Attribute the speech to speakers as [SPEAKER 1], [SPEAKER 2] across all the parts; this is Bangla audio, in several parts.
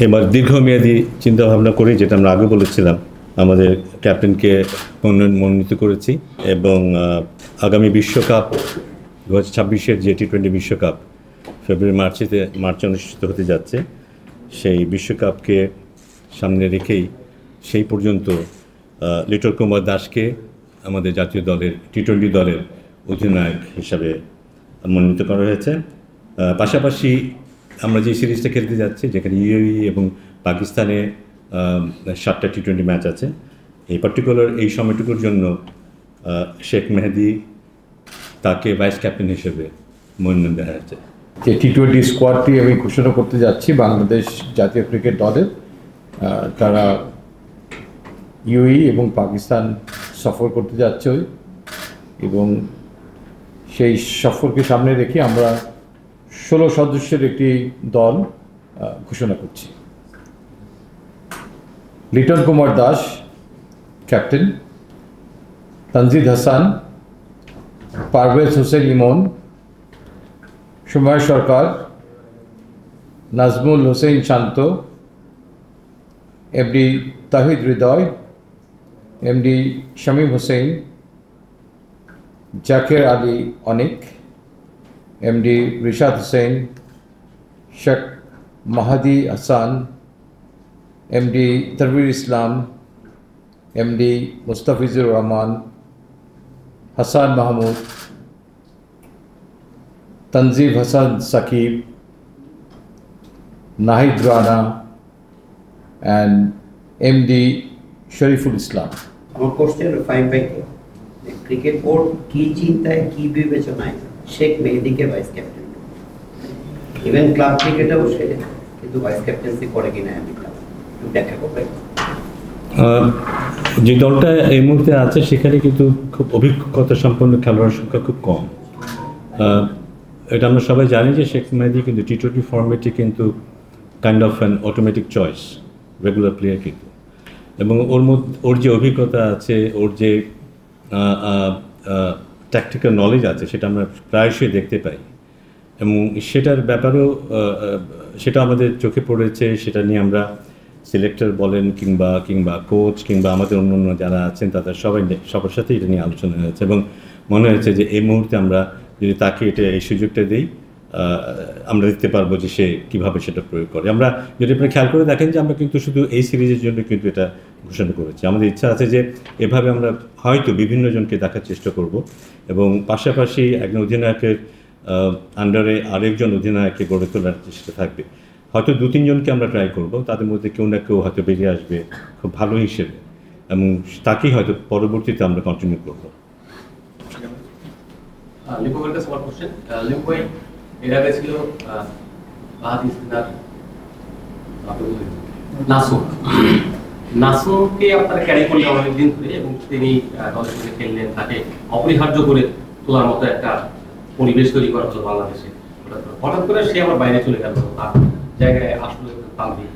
[SPEAKER 1] এবার দীর্ঘমেয়াদী চিন্তাভাবনা করি, যেটা আমরা আগে বলেছিলাম, আমাদের ক্যাপ্টেনকে মনোনীত করেছি এবং আগামী বিশ্বকাপ 2026-এর যে টি-20 বিশ্বকাপ মার্চে অনুষ্ঠিত হতে যাচ্ছে, সেই বিশ্বকাপকে সামনে রেখেই সেই পর্যন্ত লিটন কুমার দাসকে আমাদের জাতীয় দলের টি-20 দলের অধিনায়ক হিসাবে মনোনীত করা হয়েছে। পাশাপাশি আমরা যে সিরিজটা খেলতে যাচ্ছি, যেখানে ইউএই এবং পাকিস্তানে 7টা টি-20 ম্যাচ আছে, এই পার্টিকুলার এই সময়টুকুর জন্য শেখ মেহেদী তাকে ভাইস ক্যাপ্টেন হিসেবে মনোনয়ন দেওয়া হয়েছে।
[SPEAKER 2] যে টি-20 স্কোয়াডটি আমি ঘোষণা করতে যাচ্ছি বাংলাদেশ জাতীয় ক্রিকেট দলের, তারা ইউএই এবং পাকিস্তান সফর করতে যাচ্ছে এবং সেই সফরকে সামনে রেখে আমরা 16 সদস্যের একটি দল ঘোষণা করছি। Liton Kumar Das captain, Tanzid Hasan, Parvez Hossain Emon, Soumya Sarkar, Najmul Hossain Shanto, MD Tawhid Hridoy, MD Shamim Hossain, Jaker Ali Anik, MD Rishad Hossain, Sheikh Mahedi Hasan, MD Tanvir Islam, MD Mustafizur Rahman, Hasan Mahmud, Tanzim Hasan Sakib, Nahid Rana and MD Shoriful Islam.
[SPEAKER 3] আমার কোশ্চেন ফাইম ভাইকে, ক্রিকেট বোর্ড কি চিন্তায় কি বিবেচনায় শেখ মেহেদীকে ভাইস ক্যাপ্টেন, ইভেন ক্লাব ক্রিকেটেও সে কিন্তু ভাইস ক্যাপ্টেন্সি করে কিনা আমি ব্যাখ্যা করবে।
[SPEAKER 1] যে দলটা এই মুহূর্তে আছে সেখানে কিন্তু খুব অভিজ্ঞতা সম্পন্ন খেলোয়াড়ের সংখ্যা খুব কম। এটা আমরা সবাই জানি যে শেখ মেহেদী কিন্তু টি-20 ফর্মেটে কিন্তু kind of an automatic choice, regular player কিন্তু, এবং ওর যে অভিজ্ঞতা আছে, ওর যে ট্যাকটিক্যাল নলেজ আছে, সেটা আমরা প্রায়শই দেখতে পাই এবং সেটার ব্যাপারেও সেটা আমাদের চোখে পড়েছে। সেটা নিয়ে আমরা সিলেক্টর বলেন কিংবা কোচ কিংবা আমাদের অন্য যারা আছেন তাদের সবার সাথে এটা নিয়ে আলোচনা হয়েছে এবং মনে হয়েছে যে এই মুহূর্তে আমরা যদি তাকে এই সুযোগটা দিই, আমরা দেখতে পারবো যে সে কীভাবে সেটা প্রয়োগ করে। আমরা যদি আপনি খেয়াল করে দেখেন যে আমরা কিন্তু শুধু এই সিরিজের জন্য কিন্তু এটা ঘোষণা করেছি। আমাদের ইচ্ছা আছে যে এভাবে আমরা হয়তো বিভিন্ন জনকে দেখার চেষ্টা করব এবং পাশাপাশি একজন অধিনায়কের আন্ডারে আরেকজন অধিনায়ককে গড়ে তোলার চেষ্টা থাকবে। হয়তো 2-3 জনকে আমরা ট্রাই করব, তাদের মধ্যে কেউ না কেউ হয়তো বেরিয়ে আসবে খুব ভালো হিসেবে এবং তাকেই হয়তো পরবর্তীতে আমরা কন্টিনিউ করব।
[SPEAKER 4] এর আগে ছিল বাহাদি সিনার, নাসুমকে আপনারা ক্যারি করলেন অনেকদিন ধরে এবং তিনি দলের সঙ্গে খেললেন, তাকে অপরিহার্য করে তোলার মতো একটা পরিবেশ তৈরি করা হতো বাংলাদেশে। হঠাৎ করে সে আবার বাইরে চলে গেল, তার জায়গায় আসলে তানভীর।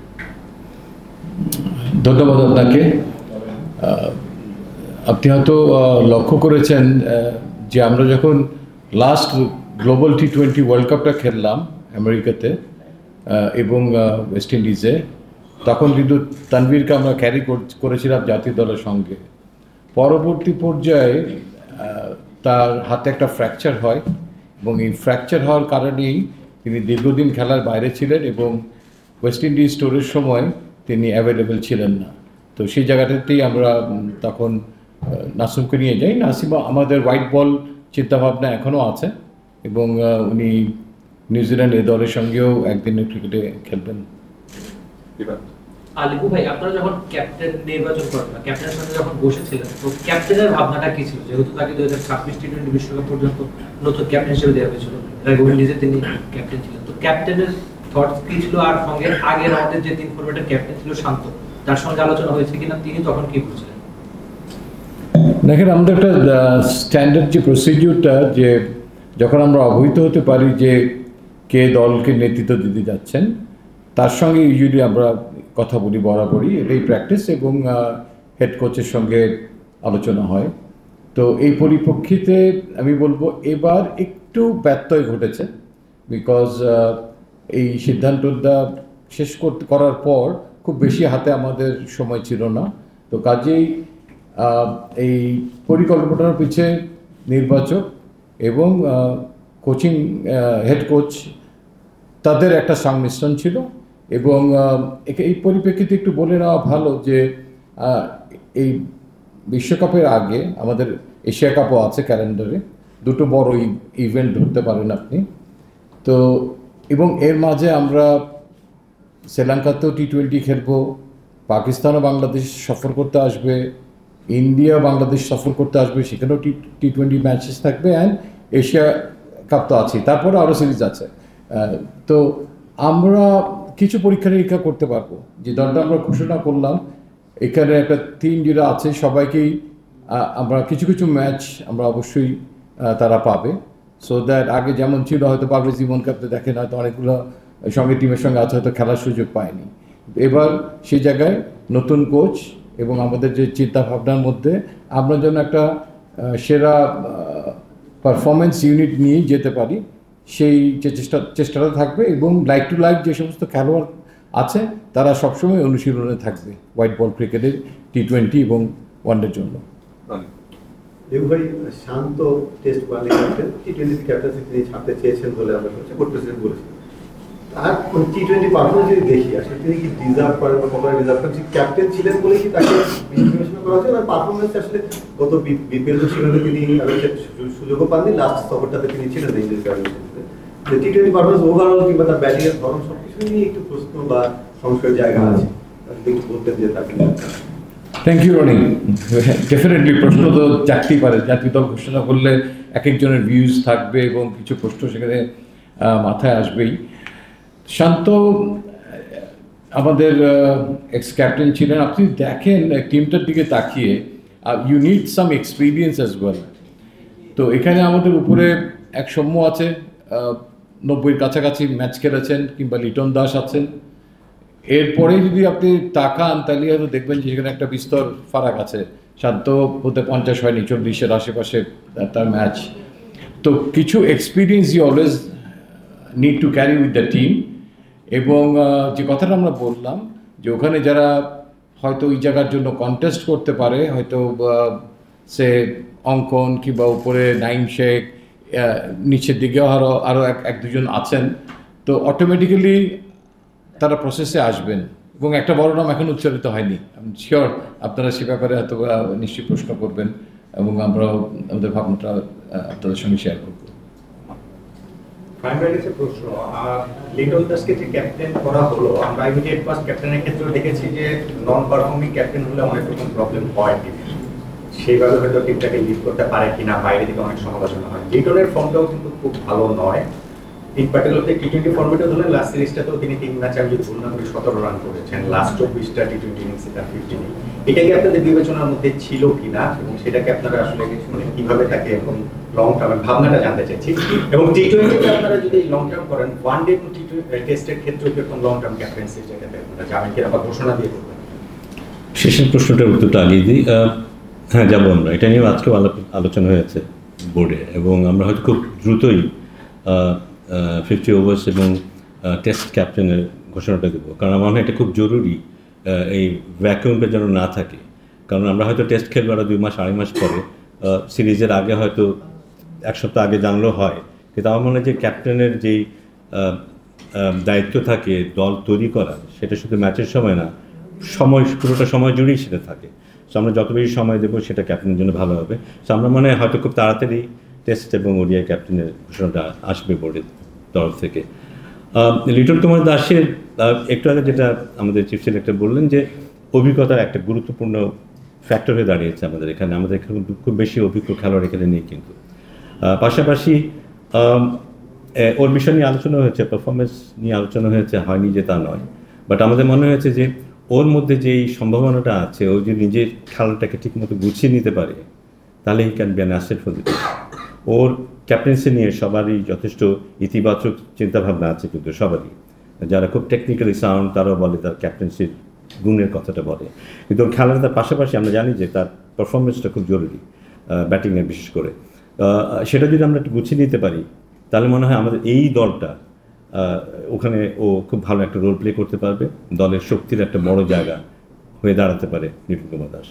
[SPEAKER 2] ধন্যবাদ আপনাকে। আপনি হয়তো লক্ষ্য করেছেন যে আমরা যখন লাস্ট গ্লোবাল টি-20 ওয়ার্ল্ড কাপটা খেললাম আমেরিকাতে এবং ওয়েস্ট ইন্ডিজে, তখন কিন্তু তানভীরকে আমরা ক্যারি করেছিলাম জাতীয় দলের সঙ্গে। পরবর্তী পর্যায়ে তার হাতে একটা ফ্র্যাকচার হয় এবং এই ফ্র্যাকচার হওয়ার কারণেই তিনি দীর্ঘদিন খেলার বাইরে ছিলেন এবং ওয়েস্ট ইন্ডিজ ট্যুরের সময় তিনি অ্যাভেলেবেল ছিলেন না। তো সেই জায়গাটাতেই আমরা তখন নাসিমকে নিয়ে যাই। নাসিম আমাদের হোয়াইট বল চিন্তাভাবনা এখনও আছে এবং উনি নিউজিল্যান্ড এই দলের সঙ্গেও একদিনের ক্রিকেটে খেলবেন।
[SPEAKER 5] লিপু ভাই, আপনারা যখন ক্যাপ্টেন নির্বাচন করেন, ক্যাপ্টেনের সাথে যখন বসেছিলেন, তো ক্যাপ্টেনের ভাবনাটা কি ছিল? যেহেতু তাকে 2026 টি-20 বিশ্বকাপ পর্যন্ত নতুন ক্যাপ্টেন হিসেবে দেওয়া হয়েছিল, ওয়েস্ট তিনি ক্যাপ্টেন ছিলেন, তো ক্যাপ্টেনের থটস কি ছিল? আর সঙ্গে আগের আমাদের যে 3 ফরম্যাটের ক্যাপ্টেন ছিল শান্ত, তার সঙ্গে আলোচনা হয়েছে কিনা, তিনি তখন কি বলছিলেন?
[SPEAKER 2] দেখেন, আমাদের একটা স্ট্যান্ডার্ড যে প্রসিডিউরটা, যে যখন আমরা অবহিত হতে পারি যে কে দলকে নেতৃত্ব দিতে যাচ্ছেন, তার সঙ্গে ইউজুয়ালি আমরা কথা বলি বরাবরই, এটাই প্র্যাকটিস এবং হেড কোচের সঙ্গে আলোচনা হয়। তো এই পরিপ্রেক্ষিতে আমি বলবো এবার একটু ব্যত্যয় ঘটেছে, বিকজ এই সিদ্ধান্তটা শেষ করার পর খুব বেশি হাতে আমাদের সময় ছিল না, তো কাজেই এই পরিকল্পনার পিছে নির্বাচক এবং কোচিং হেড কোচ তাদের একটা সংমিশ্রণ ছিল। এবং এই পরিপ্রেক্ষিতে একটু বলে নেওয়া ভালো যে এই বিশ্বকাপের আগে আমাদের এশিয়া কাপও আছে ক্যালেন্ডারে, দুটো বড় ইভেন্ট ধরতে পারেন আপনি। তো এবং এর মাঝে আমরা শ্রীলঙ্কাতেও T20 খেলবো, পাকিস্তানও বাংলাদেশ সফর করতে আসবে, ইন্ডিয়া বাংলাদেশ সফর করতে আসবে, সেখানেও T20 ম্যাচেস থাকবে, অ্যান্ড এশিয়া কাপ তো আছেই, তারপরে আরও সিরিজ আছে। তো আমরা কিছু পরীক্ষা নিরীক্ষা করতে পারবো। যে দলটা আমরা ঘোষণা করলাম, এখানে একটা টিম যেটা আছে সবাইকেই আমরা কিছু কিছু ম্যাচ আমরা অবশ্যই তারা পাবে, সো দ্যাট আগে যেমন ছিল হয়তো পারভেজ ইমন কাপতে দেখেন হয়তো অনেকগুলো সঙ্গে টিমের সঙ্গে আছে হয়তো খেলার সুযোগ পায়নি, এবার সেই জায়গায় নতুন কোচ এবং আমাদের যে চিন্তা ভাবনার মধ্যে আমরা যেন একটা সেরা পারফরমেন্স ইউনিট নিয়ে যেতে পারি, সেই চেষ্টাটা থাকবে। এবং লাইক টু লাইক যে সমস্ত খেলোয়াড় আছে তারা সবসময় অনুশীলনে থাকবে হোয়াইট বল ক্রিকেটের T20 এবং ওয়ানডের জন্য।
[SPEAKER 6] ভাই Shanto Test world captain, T20 captaincy তিনি ছাড়তে চেয়েছেন বলে আমরা শুনছি, বোর্ড প্রেসিডেন্ট বলেছেন। আর T20 পারফরমেন্স যদি দেখি আসলে তিনি কি ডিজার্ভ করেন বা কখনো ডিজার্ভ করেন, ক্যাপ্টেন ছিলেন বলে কি তাকে বিবেচনা করা হচ্ছে, আর পারফরমেন্স আসলে গত বিপিএল সেখানে তিনি সুযোগও পাননি, লাস্ট সফরটাতে তিনি ছিলেন না ইন্ডিয়ান T20 পারফরমেন্স ওভারঅল কিংবা তার ব্যাটিং এর ধরন সবকিছু নিয়ে একটু প্রশ্ন বা সংশয়ের জায়গা আছে, একটু বলতেন যে তাকে।
[SPEAKER 2] Thank you Roni. ডেফিনেটলি প্রশ্ন তো জাগতেই পারে, জাতীয় দল ঘোষণা করলে এক একজনের ভিউজ থাকবে এবং কিছু প্রশ্ন সেখানে মাথায় আসবেই। শান্ত আমাদের এক্স ক্যাপ্টেন ছিলেন, আপনি দেখেন টিমটার দিকে তাকিয়ে you need some experience as well. তো এখানে আমাদের উপরে এক সৌম্য আছে, 90-র কাছাকাছি ম্যাচ খেলেছেন, কিংবা লিটন দাস আছেন। এরপরে যদি আপনি তাকান তাহলে হয়তো দেখবেন যে সেখানে একটা বিস্তর ফারাক আছে, শান্ত হতে 50 হয়নি, 40-এর আশেপাশে তার ম্যাচ। তো কিছু experience you always need to carry with the team. এবং যে কথাটা আমরা বললাম যে ওখানে যারা হয়তো ওই জায়গার জন্য কন্টেস্ট করতে পারে, হয়তো সে অঙ্কন কিংবা উপরে নাইম শেখ, নিচের দিকেও আরও এক দুজন আছেন, তো অটোমেটিক্যালি তারা প্রসেসে আসবেন। এবং একটা বড় নাম এখন উচ্চারিত হয়নি, আমি শিওর আপনারা সে ব্যাপারে হয়তো নিশ্চয়ই প্রশ্ন করবেন এবং আমরাও আমাদের ভাবনাটা আপনাদের সঙ্গে শেয়ার করব।
[SPEAKER 7] প্রাইমারি যে প্রশ্ন, লিটন দাসকে যে ক্যাপ্টেন করা হলো, আমরা ইমিডিয়েট ফার্স্ট ক্যাপ্টেনের ক্ষেত্রে দেখেছি যে নন পারফর্মিং ক্যাপ্টেন হলে অনেক রকম প্রবলেম হয়, সেইভাবে হয়তো টিমটাকে লিড করতে পারে কিনা বাইরে থেকে অনেক সমালোচনা হয়। লিটনের ফর্মটাও কিন্তু খুব ভালো নয়, ইন পার্টিকুলার T20 ফর্মেটে ধরলেন লাস্ট সিরিজটাতেও তিনি 3 ম্যাচে আমি যদি ভুল না করি 17 রান করেছেন, লাস্ট 24টা T20 ইনিংসে তার 50 নেই। এটা কি আপনাদের বিবেচনার মধ্যে ছিল কিনা এবং সেটাকে আপনারা আসলে কিভাবে তাকে এবং লং টার্মের ভাবনাটা জানতে চাইছি। এবং T20তে আপনারা যদি লং টার্ম করেন, ওয়ান ডে টু টেস্টের ক্ষেত্রে এরকম লং টার্ম ক্যাপ্টেন্সির জায়গাতে আপনারা যাবেন কিনা বা ঘোষণা দিয়ে করবেন।
[SPEAKER 1] শেষের প্রশ্নটার উত্তরটা আগিয়ে দিই। হ্যাঁ, যাবো আমরা, এটা নিয়েও আজকেও আলোচনা হয়েছে বোর্ডে, এবং আমরা হয়তো খুব দ্রুতই 50 ওভার্স এবং টেস্ট ক্যাপ্টেনের ঘোষণাটা দেবো, কারণ আমার মনে হয় এটা খুব জরুরি, এই ভ্যাকুয়ামটা যেন না থাকে। কারণ আমরা হয়তো টেস্ট খেলবো আরও 2 মাস 2.5 মাস পরে, সিরিজের আগে হয়তো 1 সপ্তাহ আগে জানলেও হয়, কিন্তু আমার মনে হয় যে ক্যাপ্টেনের যেই দায়িত্ব থাকে দল তৈরি করা, সেটা শুধু ম্যাচের সময় না, পুরোটা সময় জুড়েই সেটা থাকে। সো আমরা যত বেশি সময় দেবো সেটা ক্যাপ্টেনের জন্য ভালো হবে। সো আমরা মনে হয় হয়তো খুব তাড়াতাড়ি টেস্ট এবং ওডিআই ক্যাপ্টেনের ঘোষণাটা আসবে বোর্ডের তরফ থেকে। লিটন কুমার দাসের একটু আগে যেটা আমাদের চিফ সিলেক্টর বললেন, যে অভিজ্ঞতার একটা গুরুত্বপূর্ণ ফ্যাক্টর হয়ে দাঁড়িয়েছে আমাদের এখানে। আমাদের এখানে খুব বেশি অভিজ্ঞ খেলোয়াড় এখানে নেই, কিন্তু পাশাপাশি ওর বিষয় নিয়ে আলোচনা হয়েছে, পারফরমেন্স নিয়ে আলোচনা হয়েছে, হয়নি যে তা নয়, বাট আমাদের মনে হয়েছে যে ওর মধ্যে যেই সম্ভাবনাটা আছে, ও যদি নিজের খেলাটাকে ঠিকমতো গুছিয়ে নিতে পারে তাহলে he can be an asset for the team. Or captaincy নিয়ে সবারই যথেষ্ট ইতিবাচক চিন্তাভাবনা আছে, কিন্তু সবারই, যারা খুব টেকনিক্যালি সাউন্ড তারাও বলে তার ক্যাপ্টেন্সির গুণের কথাটা বলে, কিন্তু ওর খেলাটার পাশাপাশি আমরা জানি যে তার পারফরমেন্সটা খুব জরুরি, ব্যাটিংয়ে বিশেষ করে। সেটা যদি আমরা একটু গুছিয়ে নিতে পারি তাহলে মনে হয় আমাদের এই দলটা ওখানে ও খুব ভালো একটা রোল প্লে করতে পারবে, দলের শক্তির একটা বড় জায়গা হয়ে দাঁড়াতে পারে নিপুণ কুমার দাস।